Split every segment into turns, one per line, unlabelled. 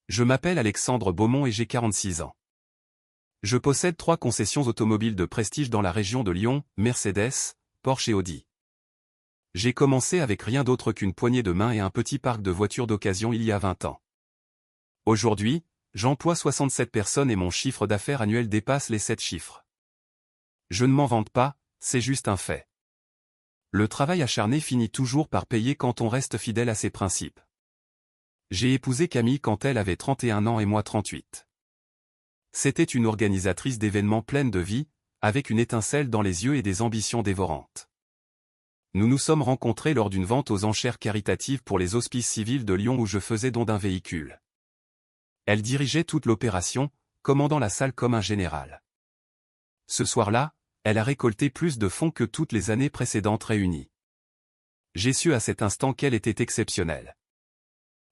Je m'appelle Alexandre Beaumont et j'ai 46 ans. Je possède 3 concessions automobiles de prestige dans la région de Lyon, Mercedes, Porsche et Audi. J'ai commencé avec rien d'autre qu'une poignée de main et un petit parc de voitures d'occasion il y a 20 ans. Aujourd'hui, j'emploie 67 personnes et mon chiffre d'affaires annuel dépasse les 7 chiffres. Je ne m'en vante pas, c'est juste un fait. Le travail acharné finit toujours par payer quand on reste fidèle à ses principes. J'ai épousé Camille quand elle avait 31 ans et moi 38. C'était une organisatrice d'événements pleine de vie, avec une étincelle dans les yeux et des ambitions dévorantes. Nous nous sommes rencontrés lors d'une vente aux enchères caritatives pour les hospices civils de Lyon où je faisais don d'un véhicule. Elle dirigeait toute l'opération, commandant la salle comme un général. Ce soir-là, elle a récolté plus de fonds que toutes les années précédentes réunies. J'ai su à cet instant qu'elle était exceptionnelle.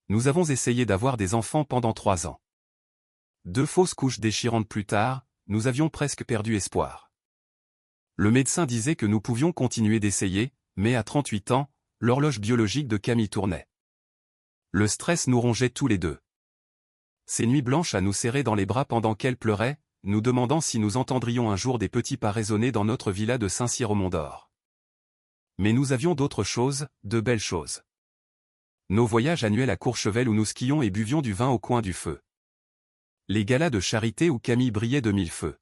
Nous avons essayé d'avoir des enfants pendant 3 ans. 2 fausses couches déchirantes plus tard, nous avions presque perdu espoir. Le médecin disait que nous pouvions continuer d'essayer, mais à 38 ans, l'horloge biologique de Camille tournait. Le stress nous rongeait tous les deux. Ces nuits blanches à nous serrer dans les bras pendant qu'elle pleurait, nous demandant si nous entendrions un jour des petits pas résonner dans notre villa de Saint-Cyr au Mont-d'Or. Mais nous avions d'autres choses, de belles choses. Nos voyages annuels à Courchevel où nous skions et buvions du vin au coin du feu. Les galas de charité où Camille brillait de 1000 feux.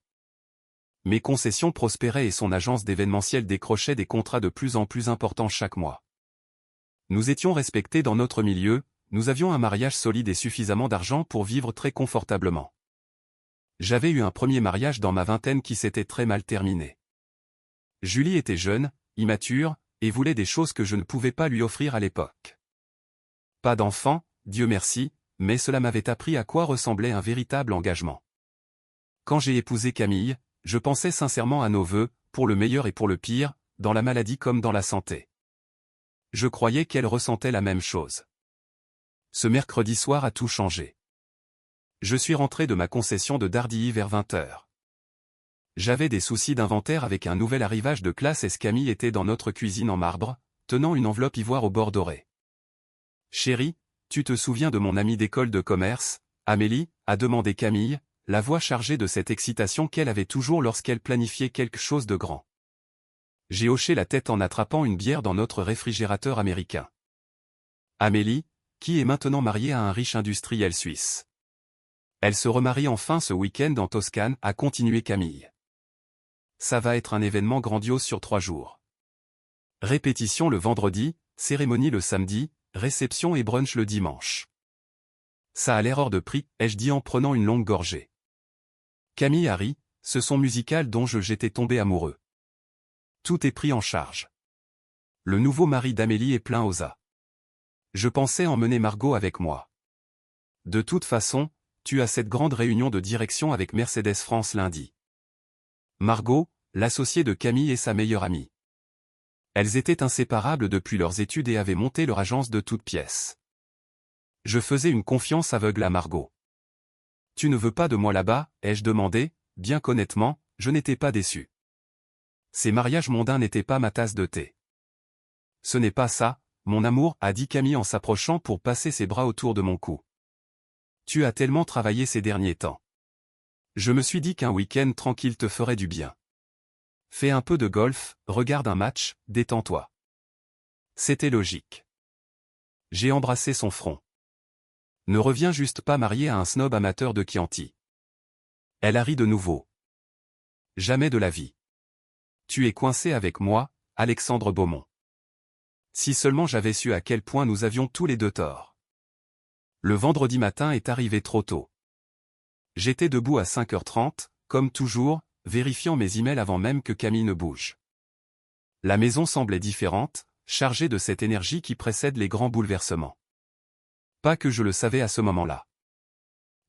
Mes concessions prospéraient et son agence d'événementiel décrochait des contrats de plus en plus importants chaque mois. Nous étions respectés dans notre milieu, nous avions un mariage solide et suffisamment d'argent pour vivre très confortablement. J'avais eu un premier mariage dans ma vingtaine qui s'était très mal terminé. Julie était jeune, immature, et voulait des choses que je ne pouvais pas lui offrir à l'époque. Pas d'enfant, Dieu merci, mais cela m'avait appris à quoi ressemblait un véritable engagement. Quand j'ai épousé Camille, je pensais sincèrement à nos vœux, pour le meilleur et pour le pire, dans la maladie comme dans la santé. Je croyais qu'elle ressentait la même chose. Ce mercredi soir a tout changé. Je suis rentré de ma concession de Dardilly vers 20h. J'avais des soucis d'inventaire avec un nouvel arrivage de classe et Camille était dans notre cuisine en marbre, tenant une enveloppe ivoire au bord doré. Chérie, tu te souviens de mon amie d'école de commerce, Amélie, a demandé Camille, la voix chargée de cette excitation qu'elle avait toujours lorsqu'elle planifiait quelque chose de grand. J'ai hoché la tête en attrapant une bière dans notre réfrigérateur américain. Amélie, qui est maintenant mariée à un riche industriel suisse. Elle se remarie enfin ce week-end en Toscane, a continué Camille. Ça va être un événement grandiose sur 3 jours. Répétition le vendredi, cérémonie le samedi, réception et brunch le dimanche. Ça a l'air hors de prix, ai-je dit en prenant une longue gorgée. Camille a ri, ce son musical dont j'étais tombé amoureux. Tout est pris en charge. Le nouveau mari d'Amélie est plein aux as. Je pensais emmener Margot avec moi. De toute façon, tu as cette grande réunion de direction avec Mercedes France lundi. Margot, l'associée de Camille et sa meilleure amie. Elles étaient inséparables depuis leurs études et avaient monté leur agence de toutes pièces. Je faisais une confiance aveugle à Margot. Tu ne veux pas de moi là-bas, ai-je demandé, bien qu'honnêtement, je n'étais pas déçu. Ces mariages mondains n'étaient pas ma tasse de thé. Ce n'est pas ça, mon amour, a dit Camille en s'approchant pour passer ses bras autour de mon cou. Tu as tellement travaillé ces derniers temps. Je me suis dit qu'un week-end tranquille te ferait du bien. Fais un peu de golf, regarde un match, détends-toi. C'était logique. J'ai embrassé son front. Ne reviens juste pas mariée à un snob amateur de Chianti. Elle a ri de nouveau. Jamais de la vie. Tu es coincé avec moi, Alexandre Beaumont. Si seulement j'avais su à quel point nous avions tous les deux tort. Le vendredi matin est arrivé trop tôt. J'étais debout à 5h30, comme toujours, vérifiant mes emails avant même que Camille ne bouge. La maison semblait différente, chargée de cette énergie qui précède les grands bouleversements. Pas que je le savais à ce moment-là.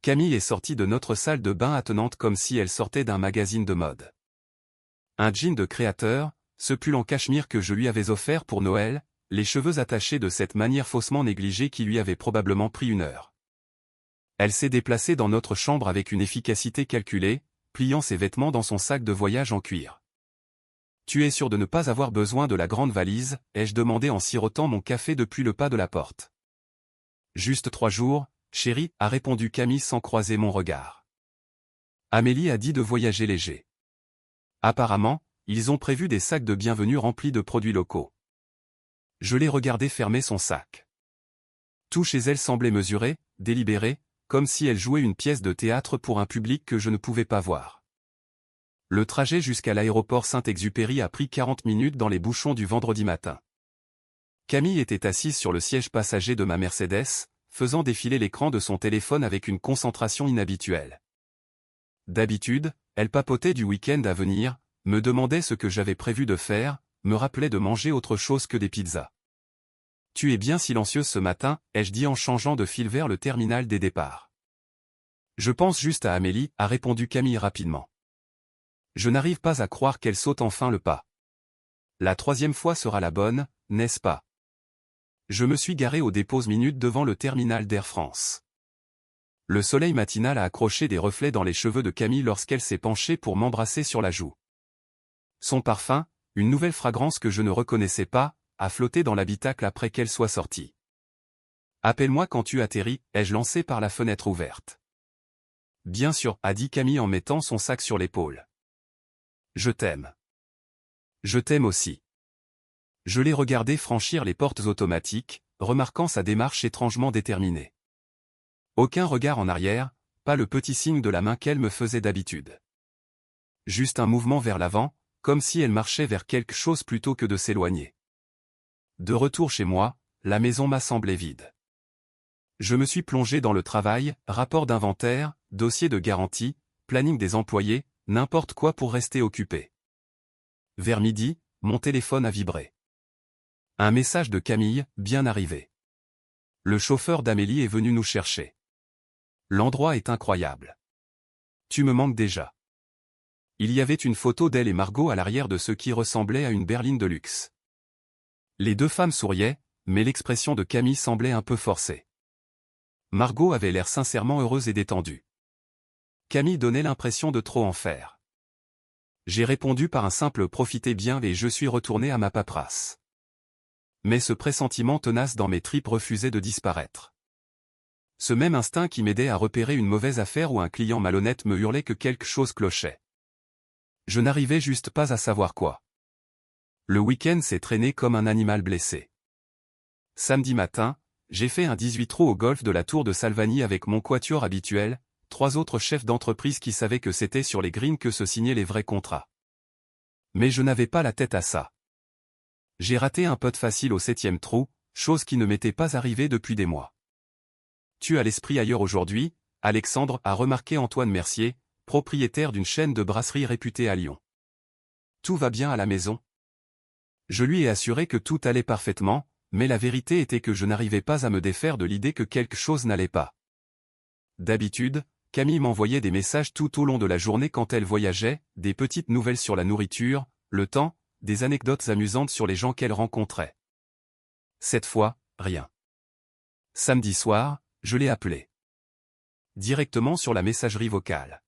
Camille est sortie de notre salle de bain attenante comme si elle sortait d'un magazine de mode. Un jean de créateur, ce pull en cachemire que je lui avais offert pour Noël, les cheveux attachés de cette manière faussement négligée qui lui avait probablement pris 1 heure. Elle s'est déplacée dans notre chambre avec une efficacité calculée, pliant ses vêtements dans son sac de voyage en cuir. Tu es sûr de ne pas avoir besoin de la grande valise, ai-je demandé en sirotant mon café depuis le pas de la porte. Juste 3 jours, Chérie, a répondu Camille sans croiser mon regard. Amélie a dit de voyager léger. Apparemment, ils ont prévu des sacs de bienvenue remplis de produits locaux. Je l'ai regardé fermer son sac. Tout chez elle semblait mesuré, délibéré, comme si elle jouait une pièce de théâtre pour un public que je ne pouvais pas voir. Le trajet jusqu'à l'aéroport Saint-Exupéry a pris 40 minutes dans les bouchons du vendredi matin. Camille était assise sur le siège passager de ma Mercedes, faisant défiler l'écran de son téléphone avec une concentration inhabituelle. D'habitude, elle papotait du week-end à venir, me demandait ce que j'avais prévu de faire, me rappelait de manger autre chose que des pizzas. « Tu es bien silencieuse ce matin », ai-je dit en changeant de fil vers le terminal des départs. « Je pense juste à Amélie », a répondu Camille rapidement. Je n'arrive pas à croire qu'elle saute enfin le pas. La 3e fois sera la bonne, n'est-ce pas? Je me suis garé aux déposes minutes devant le terminal d'Air France. Le soleil matinal a accroché des reflets dans les cheveux de Camille lorsqu'elle s'est penchée pour m'embrasser sur la joue. Son parfum, une nouvelle fragrance que je ne reconnaissais pas, a flotté dans l'habitacle après qu'elle soit sortie. « Appelle-moi quand tu atterris », ai-je lancé par la fenêtre ouverte. « Bien sûr », a dit Camille en mettant son sac sur l'épaule. « Je t'aime. »« Je t'aime aussi. » Je l'ai regardé franchir les portes automatiques, remarquant sa démarche étrangement déterminée. Aucun regard en arrière, pas le petit signe de la main qu'elle me faisait d'habitude. Juste un mouvement vers l'avant, comme si elle marchait vers quelque chose plutôt que de s'éloigner. De retour chez moi, la maison m'a semblé vide. Je me suis plongé dans le travail, rapport d'inventaire, dossier de garantie, planning des employés, n'importe quoi pour rester occupé. Vers midi, mon téléphone a vibré. Un message de Camille, bien arrivé. Le chauffeur d'Amélie est venu nous chercher. L'endroit est incroyable. Tu me manques déjà. Il y avait une photo d'elle et Margot à l'arrière de ce qui ressemblait à une berline de luxe. Les deux femmes souriaient, mais l'expression de Camille semblait un peu forcée. Margot avait l'air sincèrement heureuse et détendue. Camille donnait l'impression de trop en faire. J'ai répondu par un simple « profitez bien » et je suis retourné à ma paperasse. Mais ce pressentiment tenace dans mes tripes refusait de disparaître. Ce même instinct qui m'aidait à repérer une mauvaise affaire ou un client malhonnête me hurlait que quelque chose clochait. Je n'arrivais juste pas à savoir quoi. Le week-end s'est traîné comme un animal blessé. Samedi matin, j'ai fait un 18 trous au golf de la Tour de Salvani avec mon quatuor habituel, 3 autres chefs d'entreprise qui savaient que c'était sur les greens que se signaient les vrais contrats. Mais je n'avais pas la tête à ça. J'ai raté un putt facile au 7e trou, chose qui ne m'était pas arrivée depuis des mois. Tu as l'esprit ailleurs aujourd'hui, Alexandre, a remarqué Antoine Mercier, propriétaire d'une chaîne de brasserie réputée à Lyon. Tout va bien à la maison? Je lui ai assuré que tout allait parfaitement, mais la vérité était que je n'arrivais pas à me défaire de l'idée que quelque chose n'allait pas. D'habitude, Camille m'envoyait des messages tout au long de la journée quand elle voyageait, des petites nouvelles sur la nourriture, le temps, des anecdotes amusantes sur les gens qu'elle rencontrait. Cette fois, rien. Samedi soir, je l'ai appelée. Directement sur la messagerie vocale.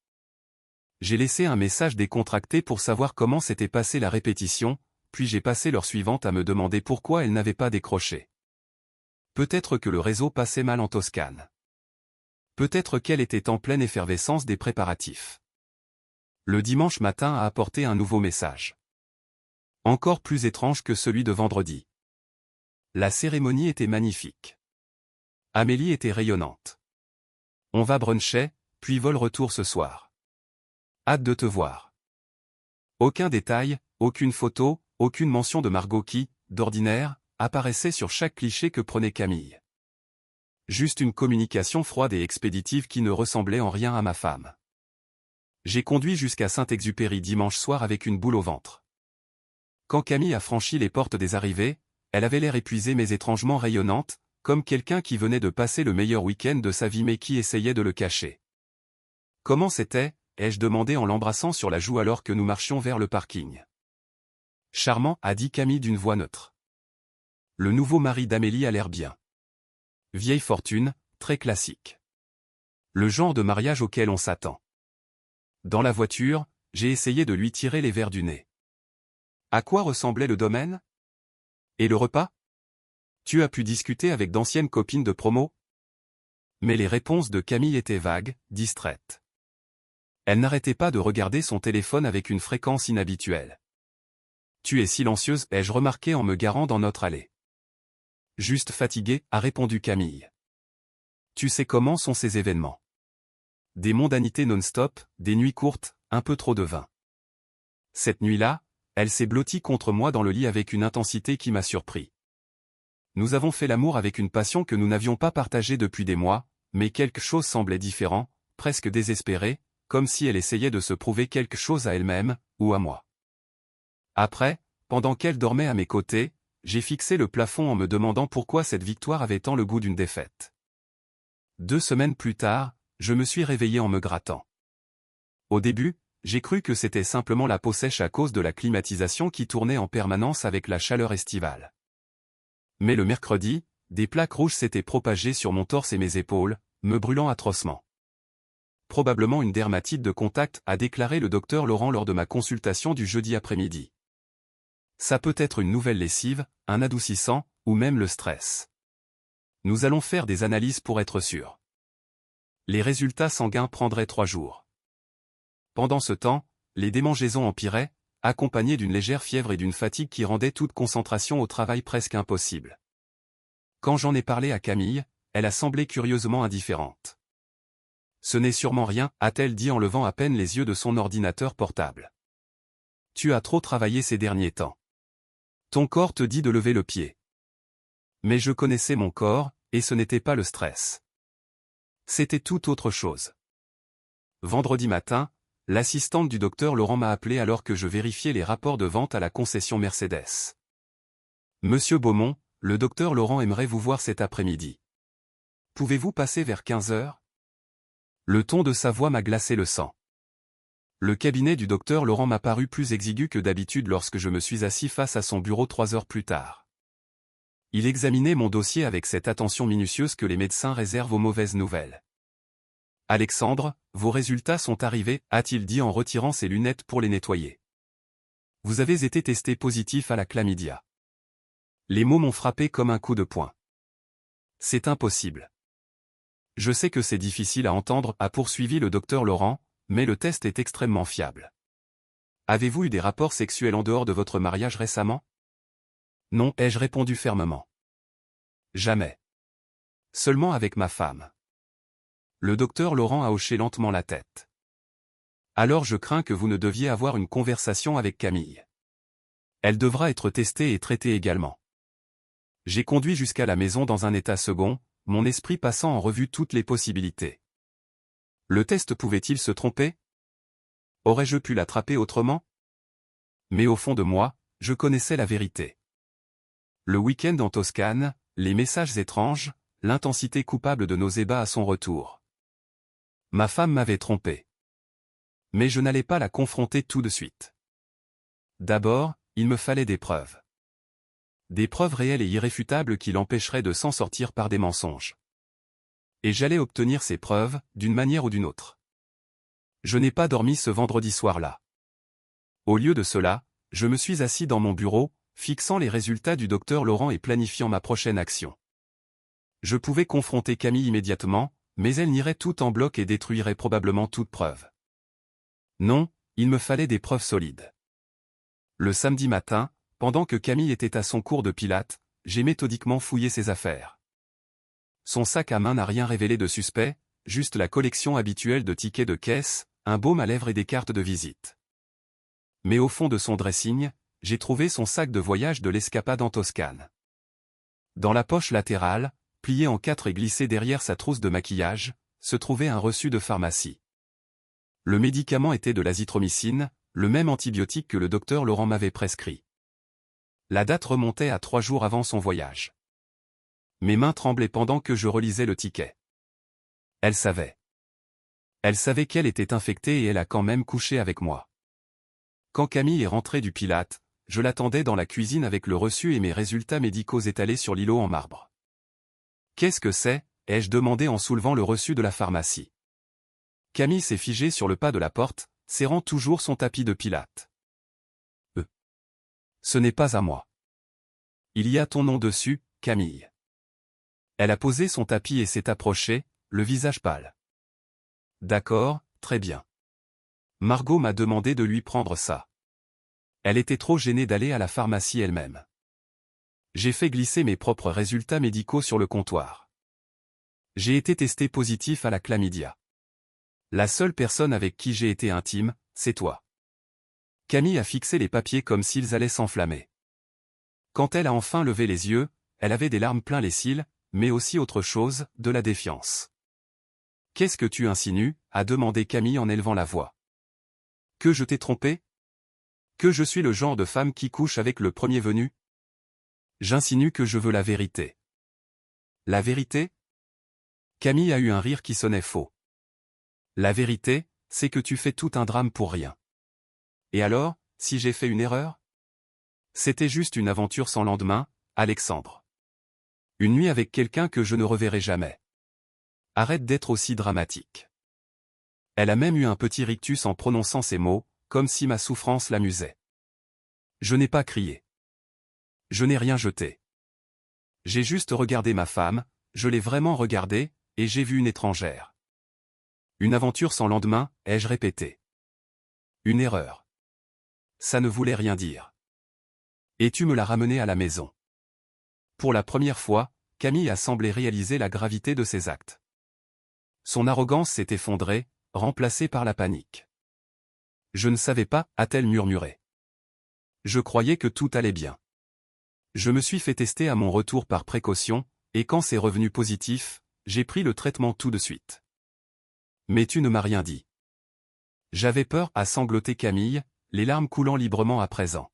J'ai laissé un message décontracté pour savoir comment s'était passée la répétition, puis j'ai passé l'heure suivante à me demander pourquoi elle n'avait pas décroché. Peut-être que le réseau passait mal en Toscane. Peut-être qu'elle était en pleine effervescence des préparatifs. Le dimanche matin a apporté un nouveau message. Encore plus étrange que celui de vendredi. La cérémonie était magnifique. Amélie était rayonnante. On va bruncher, puis vol retour ce soir. Hâte de te voir. Aucun détail, aucune photo, aucune mention de Margot qui, d'ordinaire, apparaissait sur chaque cliché que prenait Camille. Juste une communication froide et expéditive qui ne ressemblait en rien à ma femme. J'ai conduit jusqu'à Saint-Exupéry dimanche soir avec une boule au ventre. Quand Camille a franchi les portes des arrivées, elle avait l'air épuisée mais étrangement rayonnante, comme quelqu'un qui venait de passer le meilleur week-end de sa vie mais qui essayait de le cacher. « Comment c'était ?» ai-je demandé en l'embrassant sur la joue alors que nous marchions vers le parking. « Charmant », a dit Camille d'une voix neutre. Le nouveau mari d'Amélie a l'air bien. Vieille fortune, très classique. Le genre de mariage auquel on s'attend. Dans la voiture, j'ai essayé de lui tirer les verres du nez. À quoi ressemblait le domaine? Et le repas? Tu as pu discuter avec d'anciennes copines de promo? Mais les réponses de Camille étaient vagues, distraites. Elle n'arrêtait pas de regarder son téléphone avec une fréquence inhabituelle. « Tu es silencieuse » ai-je remarqué en me garant dans notre allée. « Juste fatiguée » a répondu Camille. Tu sais comment sont ces événements. Des mondanités non-stop, des nuits courtes, un peu trop de vin. Cette nuit-là, elle s'est blottie contre moi dans le lit avec une intensité qui m'a surpris. Nous avons fait l'amour avec une passion que nous n'avions pas partagée depuis des mois, mais quelque chose semblait différent, presque désespéré, comme si elle essayait de se prouver quelque chose à elle-même, ou à moi. Après, pendant qu'elle dormait à mes côtés, j'ai fixé le plafond en me demandant pourquoi cette victoire avait tant le goût d'une défaite. 2 semaines plus tard, je me suis réveillé en me grattant. Au début, j'ai cru que c'était simplement la peau sèche à cause de la climatisation qui tournait en permanence avec la chaleur estivale. Mais le mercredi, des plaques rouges s'étaient propagées sur mon torse et mes épaules, me brûlant atrocement. Probablement une dermatite de contact, a déclaré le docteur Laurent lors de ma consultation du jeudi après-midi. Ça peut être une nouvelle lessive, un adoucissant, ou même le stress. Nous allons faire des analyses pour être sûrs. Les résultats sanguins prendraient 3 jours. Pendant ce temps, les démangeaisons empiraient, accompagnées d'une légère fièvre et d'une fatigue qui rendait toute concentration au travail presque impossible. Quand j'en ai parlé à Camille, elle a semblé curieusement indifférente. « Ce n'est sûrement rien », a-t-elle dit en levant à peine les yeux de son ordinateur portable. « Tu as trop travaillé ces derniers temps. Ton corps te dit de lever le pied. » Mais je connaissais mon corps, et ce n'était pas le stress. C'était tout autre chose. Vendredi matin, l'assistante du docteur Laurent m'a appelé alors que je vérifiais les rapports de vente à la concession Mercedes. « Monsieur Beaumont, le docteur Laurent aimerait vous voir cet après-midi. Pouvez-vous passer vers 15 heures ?» Le ton de sa voix m'a glacé le sang. Le cabinet du docteur Laurent m'a paru plus exigu que d'habitude lorsque je me suis assis face à son bureau 3 heures plus tard. Il examinait mon dossier avec cette attention minutieuse que les médecins réservent aux mauvaises nouvelles. « Alexandre, vos résultats sont arrivés », a-t-il dit en retirant ses lunettes pour les nettoyer. « Vous avez été testé positif à la chlamydia. » Les mots m'ont frappé comme un coup de poing. « C'est impossible. » « Je sais que c'est difficile à entendre », a poursuivi le docteur Laurent, « mais le test est extrêmement fiable. Avez-vous eu des rapports sexuels en dehors de votre mariage récemment ? » Non, ai-je répondu fermement. Jamais. Seulement avec ma femme. Le docteur Laurent a hoché lentement la tête. Alors je crains que vous ne deviez avoir une conversation avec Camille. Elle devra être testée et traitée également. J'ai conduit jusqu'à la maison dans un état second, mon esprit passant en revue toutes les possibilités. Le test pouvait-il se tromper? Aurais-je pu l'attraper autrement? Mais au fond de moi, je connaissais la vérité. Le week-end en Toscane, les messages étranges, l'intensité coupable de nos ébats à son retour. Ma femme m'avait trompé. Mais je n'allais pas la confronter tout de suite. D'abord, il me fallait des preuves. Des preuves réelles et irréfutables qui l'empêcheraient de s'en sortir par des mensonges. Et j'allais obtenir ces preuves, d'une manière ou d'une autre. Je n'ai pas dormi ce vendredi soir-là. Au lieu de cela, je me suis assis dans mon bureau, fixant les résultats du docteur Laurent et planifiant ma prochaine action. Je pouvais confronter Camille immédiatement, mais elle nierait tout en bloc et détruirait probablement toute preuve. Non, il me fallait des preuves solides. Le samedi matin, pendant que Camille était à son cours de pilates, j'ai méthodiquement fouillé ses affaires. Son sac à main n'a rien révélé de suspect, juste la collection habituelle de tickets de caisse, un baume à lèvres et des cartes de visite. Mais au fond de son dressing, j'ai trouvé son sac de voyage de l'escapade en Toscane. Dans la poche latérale, pliée en 4 et glissée derrière sa trousse de maquillage, se trouvait un reçu de pharmacie. Le médicament était de l'azithromycine, le même antibiotique que le docteur Laurent m'avait prescrit. La date remontait à 3 jours avant son voyage. Mes mains tremblaient pendant que je relisais le ticket. Elle savait. Elle savait qu'elle était infectée et elle a quand même couché avec moi. Quand Camille est rentrée du Pilate, je l'attendais dans la cuisine avec le reçu et mes résultats médicaux étalés sur l'îlot en marbre. « Qu'est-ce que c'est ?» ai-je demandé en soulevant le reçu de la pharmacie. Camille s'est figée sur le pas de la porte, serrant toujours son tapis de Pilate. Ce n'est pas à moi. Il y a ton nom dessus, Camille. » Elle a posé son tapis et s'est approchée, le visage pâle. D'accord, très bien. Margot m'a demandé de lui prendre ça. Elle était trop gênée d'aller à la pharmacie elle-même. J'ai fait glisser mes propres résultats médicaux sur le comptoir. J'ai été testé positif à la chlamydia. La seule personne avec qui j'ai été intime, c'est toi. Camille a fixé les papiers comme s'ils allaient s'enflammer. Quand elle a enfin levé les yeux, elle avait des larmes plein les cils, mais aussi autre chose, de la défiance. « Qu'est-ce que tu insinues » a demandé Camille en élevant la voix. « Que je t'ai trompé ? Que je suis le genre de femme qui couche avec le premier venu ? J'insinue que je veux la vérité. » La vérité ? Camille a eu un rire qui sonnait faux. La vérité, c'est que tu fais tout un drame pour rien. Et alors, si j'ai fait une erreur ? C'était juste une aventure sans lendemain, Alexandre. Une nuit avec quelqu'un que je ne reverrai jamais. Arrête d'être aussi dramatique. Elle a même eu un petit rictus en prononçant ces mots, comme si ma souffrance l'amusait. Je n'ai pas crié. Je n'ai rien jeté. J'ai juste regardé ma femme, je l'ai vraiment regardée, et j'ai vu une étrangère. Une aventure sans lendemain, ai-je répété. Une erreur. Ça ne voulait rien dire. Et tu me l'as ramenée à la maison. Pour la première fois, Camille a semblé réaliser la gravité de ses actes. Son arrogance s'est effondrée, remplacée par la panique. Je ne savais pas, a-t-elle murmuré. Je croyais que tout allait bien. Je me suis fait tester à mon retour par précaution, et quand c'est revenu positif, j'ai pris le traitement tout de suite. Mais tu ne m'as rien dit. J'avais peur, a sangloté Camille, les larmes coulant librement à présent.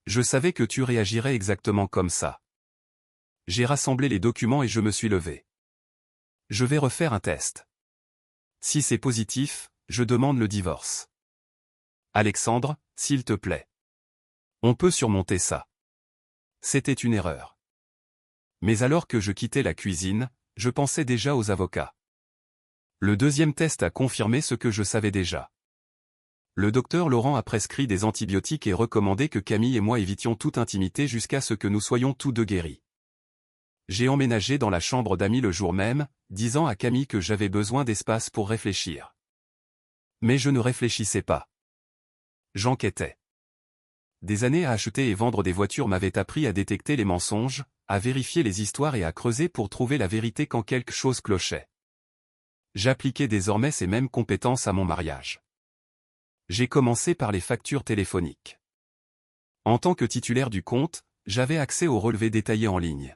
Je savais que tu réagirais exactement comme ça. J'ai rassemblé les documents et je me suis levé. Je vais refaire un test. Si c'est positif, je demande le divorce. Alexandre, s'il te plaît. On peut surmonter ça. C'était une erreur. Mais alors que je quittais la cuisine, je pensais déjà aux avocats. Le deuxième test a confirmé ce que je savais déjà. Le docteur Laurent a prescrit des antibiotiques et recommandé que Camille et moi évitions toute intimité jusqu'à ce que nous soyons tous deux guéris. J'ai emménagé dans la chambre d'amis le jour même, disant à Camille que j'avais besoin d'espace pour réfléchir. Mais je ne réfléchissais pas. J'enquêtais. Des années à acheter et vendre des voitures m'avaient appris à détecter les mensonges, à vérifier les histoires et à creuser pour trouver la vérité quand quelque chose clochait. J'appliquais désormais ces mêmes compétences à mon mariage. J'ai commencé par les factures téléphoniques. En tant que titulaire du compte, j'avais accès aux relevés détaillés en ligne.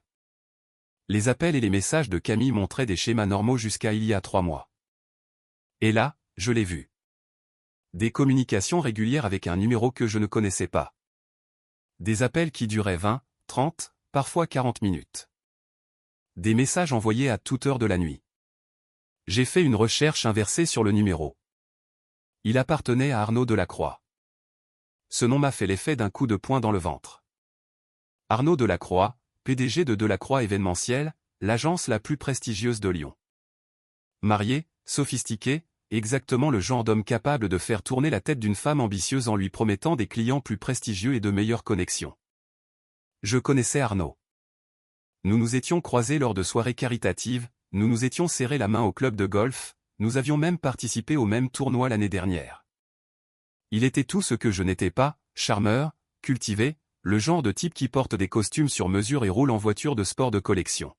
Les appels et les messages de Camille montraient des schémas normaux jusqu'à il y a 3 mois. Et là, je l'ai vu. Des communications régulières avec un numéro que je ne connaissais pas. Des appels qui duraient 20, 30, parfois 40 minutes. Des messages envoyés à toute heure de la nuit. J'ai fait une recherche inversée sur le numéro. Il appartenait à Arnaud Delacroix. Ce nom m'a fait l'effet d'un coup de poing dans le ventre. Arnaud Delacroix, PDG de Delacroix Événementiel, l'agence la plus prestigieuse de Lyon. Marié, sophistiqué, exactement le genre d'homme capable de faire tourner la tête d'une femme ambitieuse en lui promettant des clients plus prestigieux et de meilleures connexions. Je connaissais Arnaud. Nous nous étions croisés lors de soirées caritatives, nous nous étions serrés la main au club de golf, nous avions même participé au même tournoi l'année dernière. Il était tout ce que je n'étais pas, charmeur, cultivé, le genre de type qui porte des costumes sur mesure et roule en voiture de sport de collection.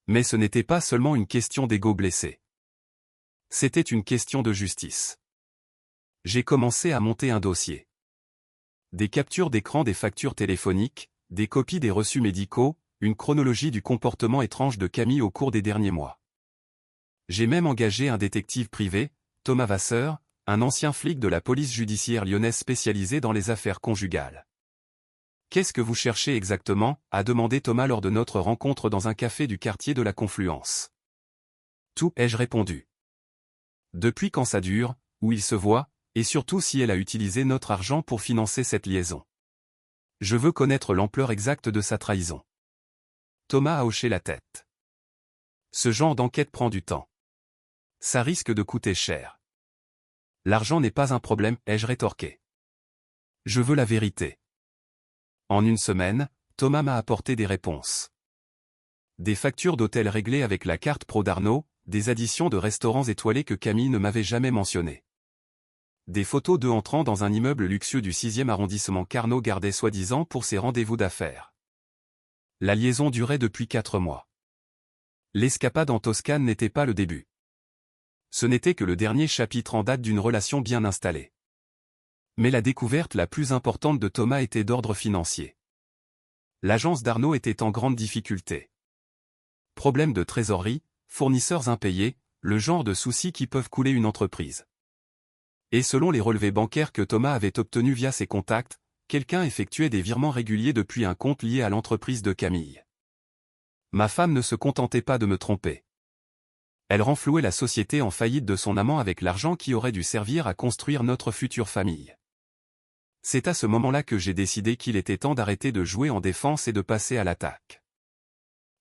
Mais ce n'était pas seulement une question d'ego blessé. C'était une question de justice. J'ai commencé à monter un dossier. Des captures d'écran des factures téléphoniques, des copies des reçus médicaux, une chronologie du comportement étrange de Camille au cours des derniers mois. J'ai même engagé un détective privé, Thomas Vasseur, un ancien flic de la police judiciaire lyonnaise spécialisé dans les affaires conjugales. « Qu'est-ce que vous cherchez exactement » a demandé Thomas lors de notre rencontre dans un café du quartier de la Confluence. « Tout » ai-je répondu. « Depuis quand ça dure, où il se voit, et surtout si elle a utilisé notre argent pour financer cette liaison. Je veux connaître l'ampleur exacte de sa trahison. » Thomas a hoché la tête. « Ce genre d'enquête prend du temps. Ça risque de coûter cher. » « L'argent n'est pas un problème, ai-je rétorqué. Je veux la vérité. » En une semaine, Thomas m'a apporté des réponses. des factures d'hôtel réglées avec la carte Pro d'Arnaud, des additions de restaurants étoilés que Camille ne m'avait jamais mentionnées. Des photos d'eux entrant dans un immeuble luxueux du 6e arrondissement qu'Arnaud gardait soi-disant pour ses rendez-vous d'affaires. La liaison durait depuis 4 mois. L'escapade en Toscane n'était pas le début. Ce n'était que le dernier chapitre en date d'une relation bien installée. Mais la découverte la plus importante de Thomas était d'ordre financier. L'agence d'Arnaud était en grande difficulté. Problème de trésorerie, fournisseurs impayés, le genre de soucis qui peuvent couler une entreprise. Et selon les relevés bancaires que Thomas avait obtenus via ses contacts, quelqu'un effectuait des virements réguliers depuis un compte lié à l'entreprise de Camille. Ma femme ne se contentait pas de me tromper. Elle renflouait la société en faillite de son amant avec l'argent qui aurait dû servir à construire notre future famille. C'est à ce moment-là que j'ai décidé qu'il était temps d'arrêter de jouer en défense et de passer à l'attaque.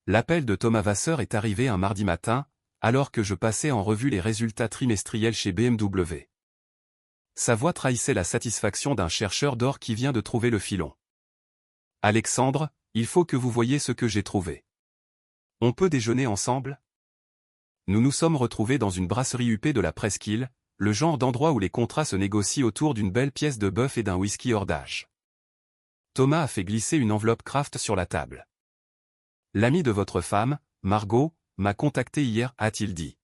L'appel de Thomas Vasseur est arrivé un mardi matin, alors que je passais en revue les résultats trimestriels chez BMW. Sa voix trahissait la satisfaction d'un chercheur d'or qui vient de trouver le filon. « Alexandre, il faut que vous voyiez ce que j'ai trouvé. On peut déjeuner ensemble ?» Nous nous sommes retrouvés dans une brasserie huppée de la Presqu'île, le genre d'endroit où les contrats se négocient autour d'une belle pièce de bœuf et d'un whisky hors d'âge. Thomas a fait glisser une enveloppe Kraft sur la table. « L'amie de votre femme, Margot, m'a contacté hier, a-t-il dit.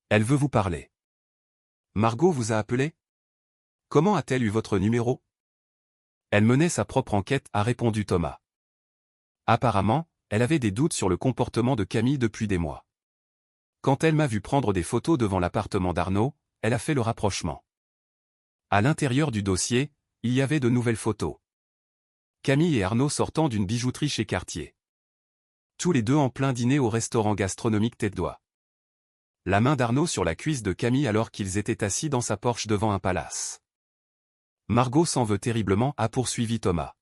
Elle veut vous parler. »« Margot vous a appelé ? Comment a-t-elle eu votre numéro ? » ?»« Elle menait sa propre enquête, a répondu Thomas. Apparemment, elle avait des doutes sur le comportement de Camille depuis des mois. Quand elle m'a vu prendre des photos devant l'appartement d'Arnaud, elle a fait le rapprochement. À l'intérieur du dossier, il y avait de nouvelles photos. Camille et Arnaud sortant d'une bijouterie chez Cartier. Tous les deux en plein dîner au restaurant gastronomique Tête d'Oie. La main d'Arnaud sur la cuisse de Camille alors qu'ils étaient assis dans sa Porsche devant un palace. Margot s'en veut terriblement, a poursuivi Thomas.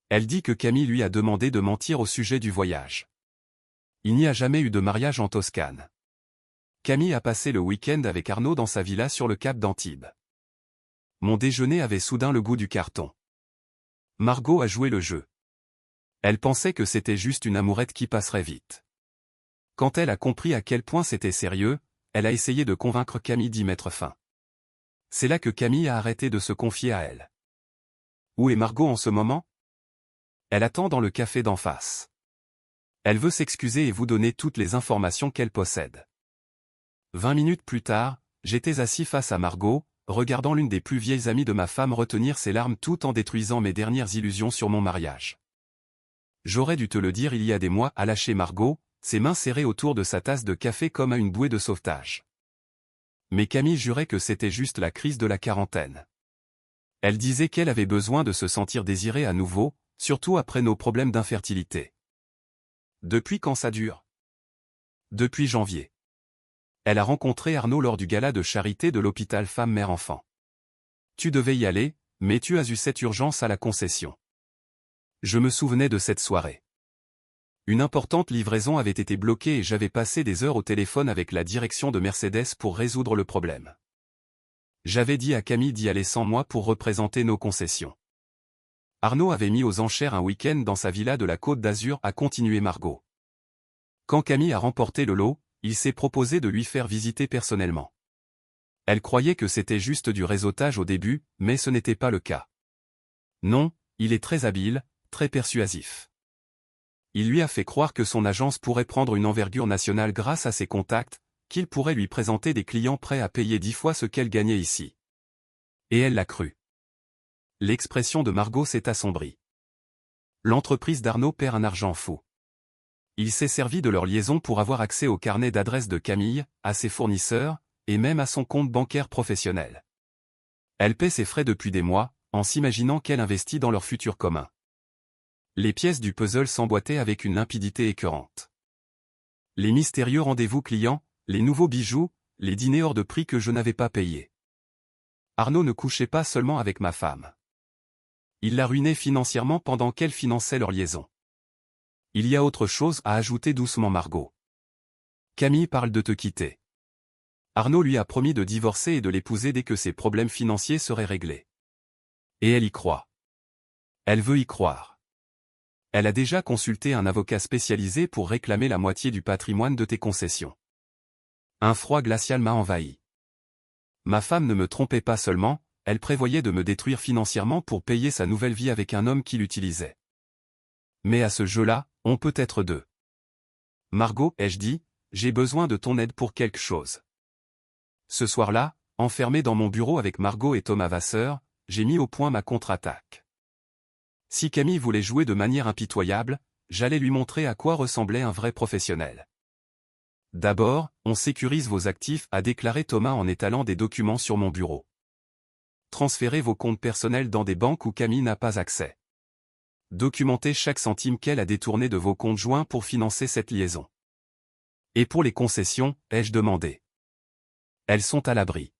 Elle dit que Camille lui a demandé de mentir au sujet du voyage. Il n'y a jamais eu de mariage en Toscane. Camille a passé le week-end avec Arnaud dans sa villa sur le cap d'Antibes. Mon déjeuner avait soudain le goût du carton. Margot a joué le jeu. Elle pensait que c'était juste une amourette qui passerait vite. Quand elle a compris à quel point c'était sérieux, elle a essayé de convaincre Camille d'y mettre fin. C'est là que Camille a arrêté de se confier à elle. Où est Margot en ce moment ? Elle attend dans le café d'en face. Elle veut s'excuser et vous donner toutes les informations qu'elle possède. 20 minutes plus tard, j'étais assis face à Margot, regardant l'une des plus vieilles amies de ma femme retenir ses larmes tout en détruisant mes dernières illusions sur mon mariage. J'aurais dû te le dire il y a des mois, a lâché Margot, ses mains serrées autour de sa tasse de café comme à une bouée de sauvetage. Mais Camille jurait que c'était juste la crise de la quarantaine. Elle disait qu'elle avait besoin de se sentir désirée à nouveau, surtout après nos problèmes d'infertilité. Depuis quand ça dure ? Depuis janvier. Elle a rencontré Arnaud lors du gala de charité de l'hôpital femme-mère-enfant. Tu devais y aller, mais tu as eu cette urgence à la concession. Je me souvenais de cette soirée. Une importante livraison avait été bloquée et j'avais passé des heures au téléphone avec la direction de Mercedes pour résoudre le problème. J'avais dit à Camille d'y aller sans moi pour représenter nos concessions. Arnaud avait mis aux enchères un week-end dans sa villa de la Côte d'Azur, a continué Margot. Quand Camille a remporté le lot, il s'est proposé de lui faire visiter personnellement. Elle croyait que c'était juste du réseautage au début, mais ce n'était pas le cas. Non, il est très habile, très persuasif. Il lui a fait croire que son agence pourrait prendre une envergure nationale grâce à ses contacts, qu'il pourrait lui présenter des clients prêts à payer 10 fois ce qu'elle gagnait ici. Et elle l'a cru. L'expression de Margot s'est assombrie. L'entreprise d'Arnaud perd un argent fou. Il s'est servi de leur liaison pour avoir accès au carnet d'adresses de Camille, à ses fournisseurs, et même à son compte bancaire professionnel. Elle paie ses frais depuis des mois, en s'imaginant qu'elle investit dans leur futur commun. Les pièces du puzzle s'emboîtaient avec une limpidité écœurante. Les mystérieux rendez-vous clients, les nouveaux bijoux, les dîners hors de prix que je n'avais pas payés. Arnaud ne couchait pas seulement avec ma femme. Il la ruinait financièrement pendant qu'elle finançait leur liaison. Il y a autre chose, a ajouté doucement Margot. Camille parle de te quitter. Arnaud lui a promis de divorcer et de l'épouser dès que ses problèmes financiers seraient réglés. Et elle y croit. Elle veut y croire. Elle a déjà consulté un avocat spécialisé pour réclamer la moitié du patrimoine de tes concessions. Un froid glacial m'a envahi. Ma femme ne me trompait pas seulement, elle prévoyait de me détruire financièrement pour payer sa nouvelle vie avec un homme qui l'utilisait. Mais à ce jeu-là, on peut être deux. Margot, ai-je dit, j'ai besoin de ton aide pour quelque chose. Ce soir-là, enfermé dans mon bureau avec Margot et Thomas Vasseur, j'ai mis au point ma contre-attaque. Si Camille voulait jouer de manière impitoyable, j'allais lui montrer à quoi ressemblait un vrai professionnel. D'abord, on sécurise vos actifs, a déclaré Thomas en étalant des documents sur mon bureau. Transférez vos comptes personnels dans des banques où Camille n'a pas accès. Documentez chaque centime qu'elle a détourné de vos comptes joints pour financer cette liaison. Et pour les concessions, ai-je demandé. Elles sont à l'abri.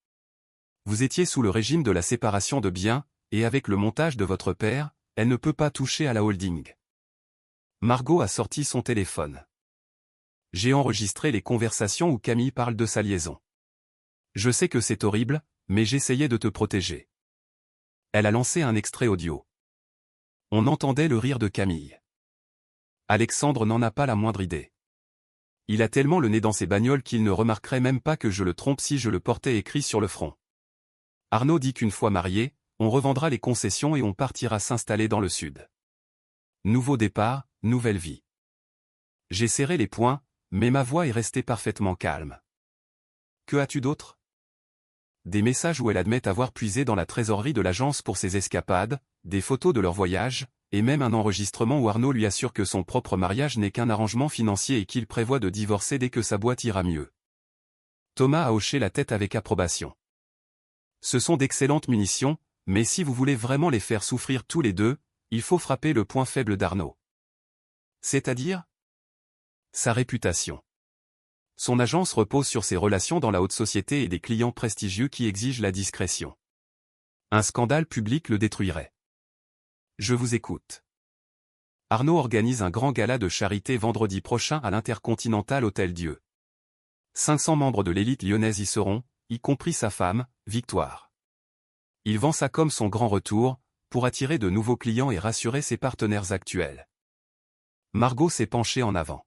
Vous étiez sous le régime de la séparation de biens, et avec le montage de votre père, elle ne peut pas toucher à la holding. Margot a sorti son téléphone. J'ai enregistré les conversations où Camille parle de sa liaison. Je sais que c'est horrible, mais j'essayais de te protéger. Elle a lancé un extrait audio. On entendait le rire de Camille. Alexandre n'en a pas la moindre idée. Il a tellement le nez dans ses bagnoles qu'il ne remarquerait même pas que je le trompe si je le portais écrit sur le front. Arnaud dit qu'une fois marié, on revendra les concessions et on partira s'installer dans le sud. Nouveau départ, nouvelle vie. J'ai serré les poings, mais ma voix est restée parfaitement calme. Que as-tu d'autre? Des messages où elle admet avoir puisé dans la trésorerie de l'agence pour ses escapades, des photos de leur voyage, et même un enregistrement où Arnaud lui assure que son propre mariage n'est qu'un arrangement financier et qu'il prévoit de divorcer dès que sa boîte ira mieux. Thomas a hoché la tête avec approbation. Ce sont d'excellentes munitions, mais si vous voulez vraiment les faire souffrir tous les deux, il faut frapper le point faible d'Arnaud. C'est-à-dire? Sa réputation. Son agence repose sur ses relations dans la haute société et des clients prestigieux qui exigent la discrétion. Un scandale public le détruirait. Je vous écoute. Arnaud organise un grand gala de charité vendredi prochain à l'Intercontinental Hôtel Dieu. 500 membres de l'élite lyonnaise y seront, y compris sa femme, Victoire. Il vend ça comme son grand retour, pour attirer de nouveaux clients et rassurer ses partenaires actuels. Margot s'est penchée en avant.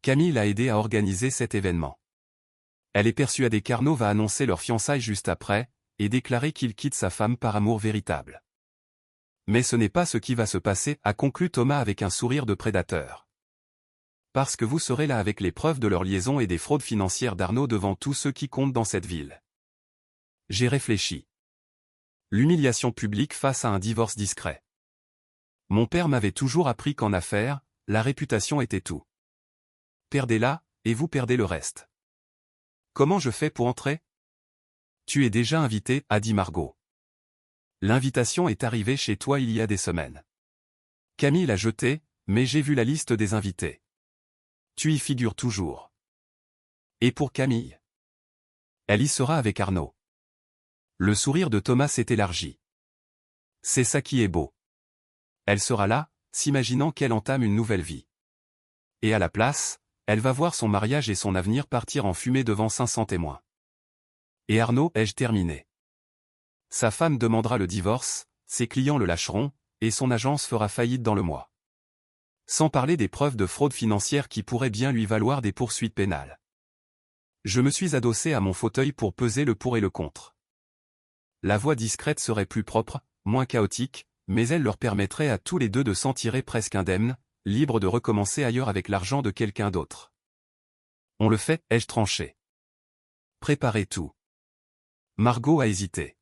Camille l'a aidé à organiser cet événement. Elle est persuadée qu'Arnaud va annoncer leur fiançailles juste après, et déclarer qu'il quitte sa femme par amour véritable. Mais ce n'est pas ce qui va se passer, a conclu Thomas avec un sourire de prédateur. Parce que vous serez là avec les preuves de leur liaison et des fraudes financières d'Arnaud devant tous ceux qui comptent dans cette ville. J'ai réfléchi. L'humiliation publique face à un divorce discret. Mon père m'avait toujours appris qu'en affaires, la réputation était tout. Perdez-la, et vous perdez le reste. Comment je fais pour entrer? Tu es déjà invité, a dit Margot. L'invitation est arrivée chez toi il y a des semaines. Camille l'a jetée, mais j'ai vu la liste des invités. Tu y figures toujours. Et pour Camille? Elle y sera avec Arnaud. Le sourire de Thomas s'est élargi. C'est ça qui est beau. Elle sera là, s'imaginant qu'elle entame une nouvelle vie. Et à la place, elle va voir son mariage et son avenir partir en fumée devant 500 témoins. Et Arnaud, ai-je terminé? Sa femme demandera le divorce, ses clients le lâcheront, et son agence fera faillite dans le mois. Sans parler des preuves de fraude financière qui pourraient bien lui valoir des poursuites pénales. Je me suis adossé à mon fauteuil pour peser le pour et le contre. La voie discrète serait plus propre, moins chaotique, mais elle leur permettrait à tous les deux de s'en tirer presque indemnes, libres de recommencer ailleurs avec l'argent de quelqu'un d'autre. On le fait, ai-je tranché. Préparez tout. Margot a hésité.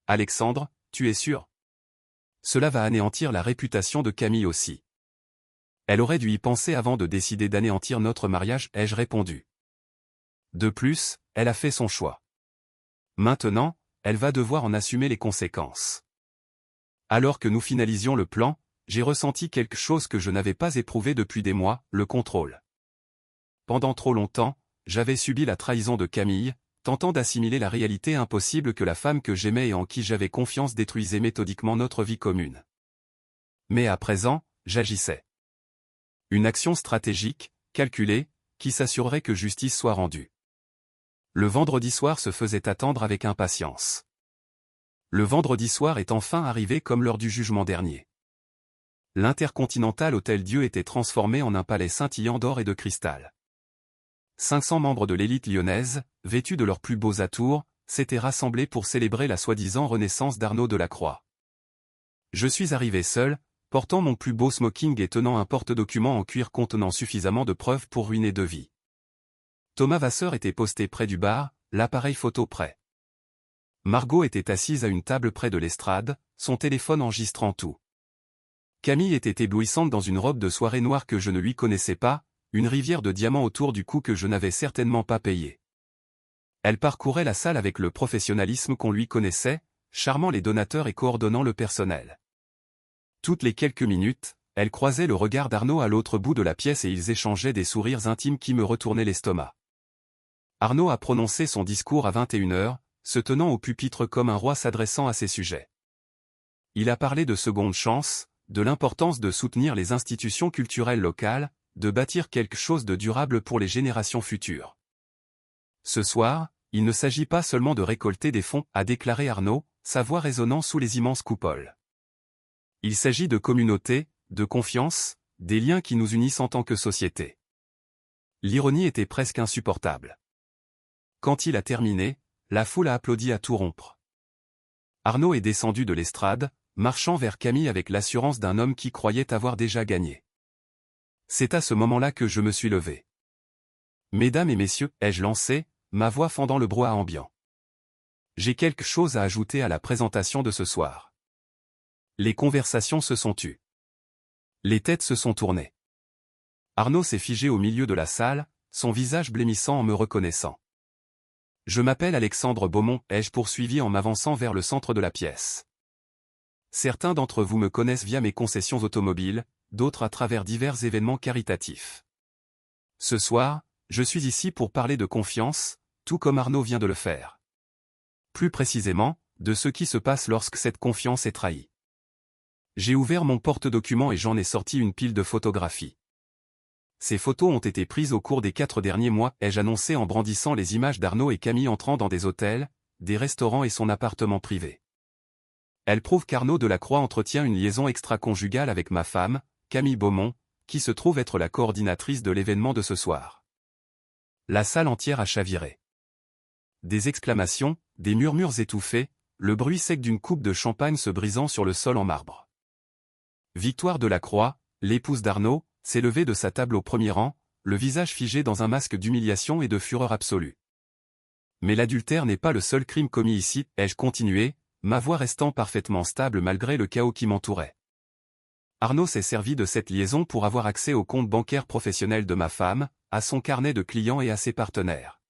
Alexandre, tu es sûr? Cela va anéantir la réputation de Camille aussi. Elle aurait dû y penser avant de décider d'anéantir notre mariage, ai-je répondu. De plus, elle a fait son choix. Maintenant, elle va devoir en assumer les conséquences. Alors que nous finalisions le plan, j'ai ressenti quelque chose que je n'avais pas éprouvé depuis des mois, le contrôle. Pendant trop longtemps, j'avais subi la trahison de Camille, tentant d'assimiler la réalité impossible que la femme que j'aimais et en qui j'avais confiance détruisait méthodiquement notre vie commune. Mais à présent, j'agissais. Une action stratégique, calculée, qui s'assurerait que justice soit rendue. Le vendredi soir se faisait attendre avec impatience. Le vendredi soir est enfin arrivé comme lors du jugement dernier. l'Intercontinental Hôtel Dieu était transformé en un palais scintillant d'or et de cristal. 500 membres de l'élite lyonnaise, vêtus de leurs plus beaux atours, s'étaient rassemblés pour célébrer la soi-disant renaissance d'Arnaud Delacroix. Je suis arrivé seul, portant mon plus beau smoking et tenant un porte-document en cuir contenant suffisamment de preuves pour ruiner 2 vies. Thomas Vasseur était posté près du bar, l'appareil photo prêt. Margot était assise à une table près de l'estrade, son téléphone enregistrant tout. Camille était éblouissante dans une robe de soirée noire que je ne lui connaissais pas, une rivière de diamants autour du cou que je n'avais certainement pas payé. Elle parcourait la salle avec le professionnalisme qu'on lui connaissait, charmant les donateurs et coordonnant le personnel. Toutes les quelques minutes, elle croisait le regard d'Arnaud à l'autre bout de la pièce et ils échangeaient des sourires intimes qui me retournaient l'estomac. Arnaud a prononcé son discours à 21h, se tenant au pupitre comme un roi s'adressant à ses sujets. Il a parlé de seconde chance, de l'importance de soutenir les institutions culturelles locales, de bâtir quelque chose de durable pour les générations futures. Ce soir, il ne s'agit pas seulement de récolter des fonds, a déclaré Arnaud, sa voix résonnant sous les immenses coupoles. Il s'agit de communauté, de confiance, des liens qui nous unissent en tant que société. L'ironie était presque insupportable. Quand il a terminé, la foule a applaudi à tout rompre. Arnaud est descendu de l'estrade, marchant vers Camille avec l'assurance d'un homme qui croyait avoir déjà gagné. C'est à ce moment-là que je me suis levé. Mesdames et messieurs, ai-je lancé, ma voix fendant le brouhaha ambiant. J'ai quelque chose à ajouter à la présentation de ce soir. Les conversations se sont tues. Les têtes se sont tournées. Arnaud s'est figé au milieu de la salle, son visage blêmissant en me reconnaissant. Je m'appelle Alexandre Beaumont, ai-je poursuivi en m'avançant vers le centre de la pièce. Certains d'entre vous me connaissent via mes concessions automobiles, d'autres à travers divers événements caritatifs. Ce soir, je suis ici pour parler de confiance, tout comme Arnaud vient de le faire. Plus précisément, de ce qui se passe lorsque cette confiance est trahie. J'ai ouvert mon porte-document et j'en ai sorti une pile de photographies. Ces photos ont été prises au cours des 4 derniers mois, ai-je annoncé en brandissant les images d'Arnaud et Camille entrant dans des hôtels, des restaurants et son appartement privé. Elles prouvent qu'Arnaud Delacroix entretient une liaison extra-conjugale avec ma femme, Camille Beaumont, qui se trouve être la coordinatrice de l'événement de ce soir. La salle entière a chaviré. Des exclamations, des murmures étouffés, le bruit sec d'une coupe de champagne se brisant sur le sol en marbre. Victoire Delacroix, l'épouse d'Arnaud, s'est levée de sa table au premier rang, le visage figé dans un masque d'humiliation et de fureur absolue. Mais l'adultère n'est pas le seul crime commis ici, ai-je continué, ma voix restant parfaitement stable malgré le chaos qui m'entourait. Arnaud s'est servi de cette liaison pour avoir accès au compte bancaire professionnel de ma femme, à son carnet de clients et à ses partenaires.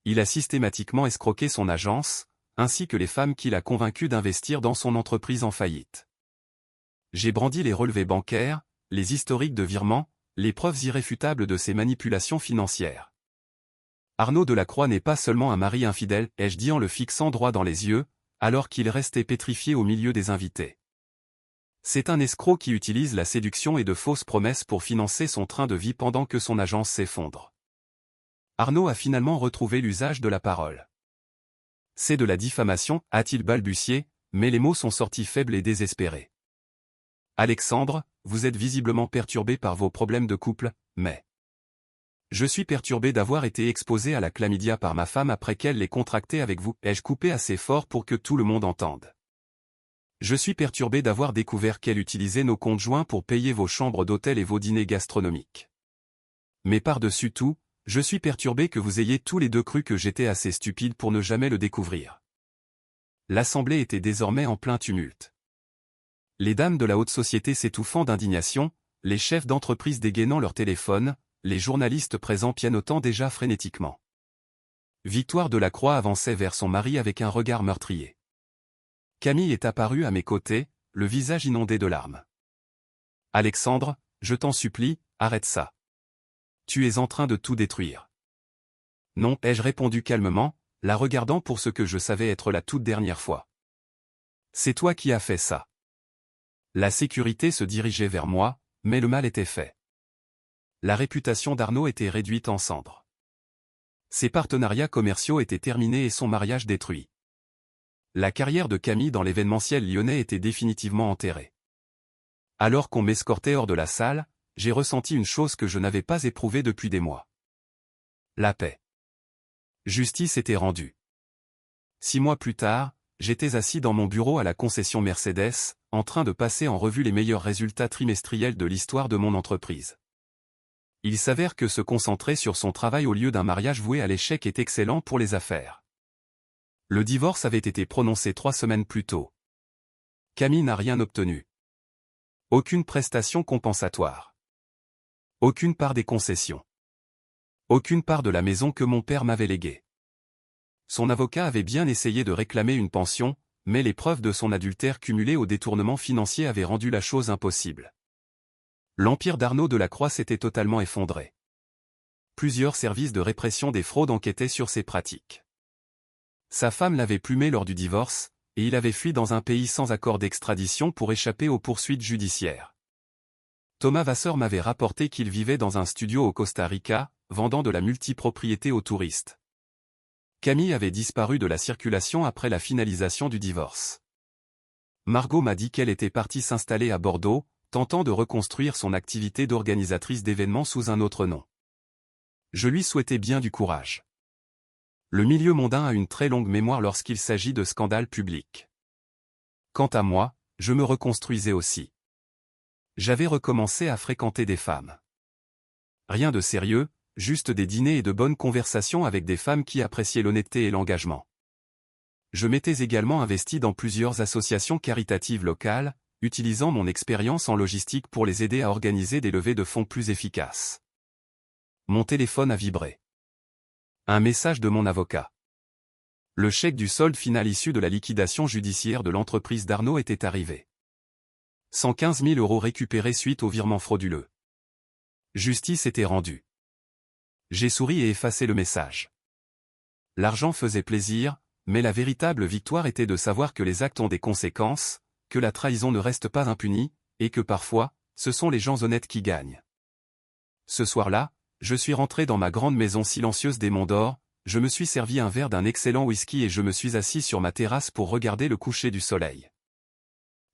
Il a systématiquement escroqué son agence, ainsi que les femmes qu'il a convaincues d'investir dans son entreprise en faillite. J'ai brandi les relevés bancaires, les historiques de virements, les preuves irréfutables de ces manipulations financières. Arnaud Delacroix n'est pas seulement un mari infidèle, ai-je dit en le fixant droit dans les yeux, alors qu'il restait pétrifié au milieu des invités. C'est un escroc qui utilise la séduction et de fausses promesses pour financer son train de vie pendant que son agence s'effondre. Arnaud a finalement retrouvé l'usage de la parole. C'est de la diffamation, a-t-il balbutié, mais les mots sont sortis faibles et désespérés. Alexandre, vous êtes visiblement perturbé par vos problèmes de couple, mais... Je suis perturbé d'avoir été exposé à la chlamydia par ma femme après qu'elle l'ait contractée avec vous, ai-je coupé assez fort pour que tout le monde entende. Je suis perturbé d'avoir découvert qu'elle utilisait nos comptes joints pour payer vos chambres d'hôtel et vos dîners gastronomiques. Mais par-dessus tout, je suis perturbé que vous ayez tous les deux cru que j'étais assez stupide pour ne jamais le découvrir. L'assemblée était désormais en plein tumulte. Les dames de la haute société s'étouffant d'indignation, les chefs d'entreprise dégainant leur téléphone, les journalistes présents pianotant déjà frénétiquement. Victoire Delacroix avançait vers son mari avec un regard meurtrier. Camille est apparue à mes côtés, le visage inondé de larmes. « Alexandre, je t'en supplie, arrête ça. Tu es en train de tout détruire. » « Non, ai-je répondu calmement, la regardant pour ce que je savais être la toute dernière fois. « C'est toi qui as fait ça. » La sécurité se dirigeait vers moi, mais le mal était fait. La réputation d'Arnaud était réduite en cendres. Ses partenariats commerciaux étaient terminés et son mariage détruit. La carrière de Camille dans l'événementiel lyonnais était définitivement enterrée. Alors qu'on m'escortait hors de la salle, j'ai ressenti une chose que je n'avais pas éprouvée depuis des mois. La paix. Justice était rendue. 6 mois plus tard, j'étais assis dans mon bureau à la concession Mercedes, en train de passer en revue les meilleurs résultats trimestriels de l'histoire de mon entreprise. Il s'avère que se concentrer sur son travail au lieu d'un mariage voué à l'échec est excellent pour les affaires. Le divorce avait été prononcé 3 semaines plus tôt. Camille n'a rien obtenu. Aucune prestation compensatoire. Aucune part des concessions. Aucune part de la maison que mon père m'avait léguée. Son avocat avait bien essayé de réclamer une pension, mais les preuves de son adultère cumulé au détournement financier avaient rendu la chose impossible. L'empire d'Arnaud Delacroix s'était totalement effondré. Plusieurs services de répression des fraudes enquêtaient sur ses pratiques. Sa femme l'avait plumé lors du divorce, et il avait fui dans un pays sans accord d'extradition pour échapper aux poursuites judiciaires. Thomas Vasseur m'avait rapporté qu'il vivait dans un studio au Costa Rica, vendant de la multipropriété aux touristes. Camille avait disparu de la circulation après la finalisation du divorce. Margot m'a dit qu'elle était partie s'installer à Bordeaux, tentant de reconstruire son activité d'organisatrice d'événements sous un autre nom. Je lui souhaitais bien du courage. Le milieu mondain a une très longue mémoire lorsqu'il s'agit de scandales publics. Quant à moi, je me reconstruisais aussi. J'avais recommencé à fréquenter des femmes. Rien de sérieux, juste des dîners et de bonnes conversations avec des femmes qui appréciaient l'honnêteté et l'engagement. Je m'étais également investi dans plusieurs associations caritatives locales, utilisant mon expérience en logistique pour les aider à organiser des levées de fonds plus efficaces. Mon téléphone a vibré. Un message de mon avocat. Le chèque du solde final issu de la liquidation judiciaire de l'entreprise d'Arnaud était arrivé. 115 000 € récupérés suite au virement frauduleux. Justice était rendue. J'ai souri et effacé le message. L'argent faisait plaisir, mais la véritable victoire était de savoir que les actes ont des conséquences, que la trahison ne reste pas impunie, et que parfois, ce sont les gens honnêtes qui gagnent. Ce soir-là, je suis rentré dans ma grande maison silencieuse des Monts d'Or, je me suis servi un verre d'un excellent whisky et je me suis assis sur ma terrasse pour regarder le coucher du soleil.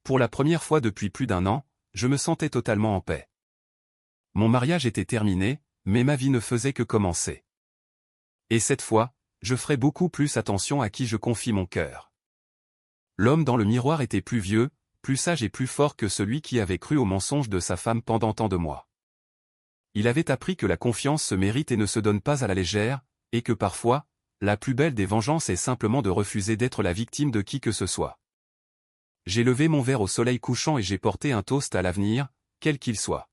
Pour la première fois depuis plus d'1 an, je me sentais totalement en paix. Mon mariage était terminé, mais ma vie ne faisait que commencer. Et cette fois, je ferai beaucoup plus attention à qui je confie mon cœur. L'homme dans le miroir était plus vieux, plus sage et plus fort que celui qui avait cru au mensonge de sa femme pendant tant de mois. Il avait appris que la confiance se mérite et ne se donne pas à la légère, et que parfois, la plus belle des vengeances est simplement de refuser d'être la victime de qui que ce soit. J'ai levé mon verre au soleil couchant et j'ai porté un toast à l'avenir, quel qu'il soit.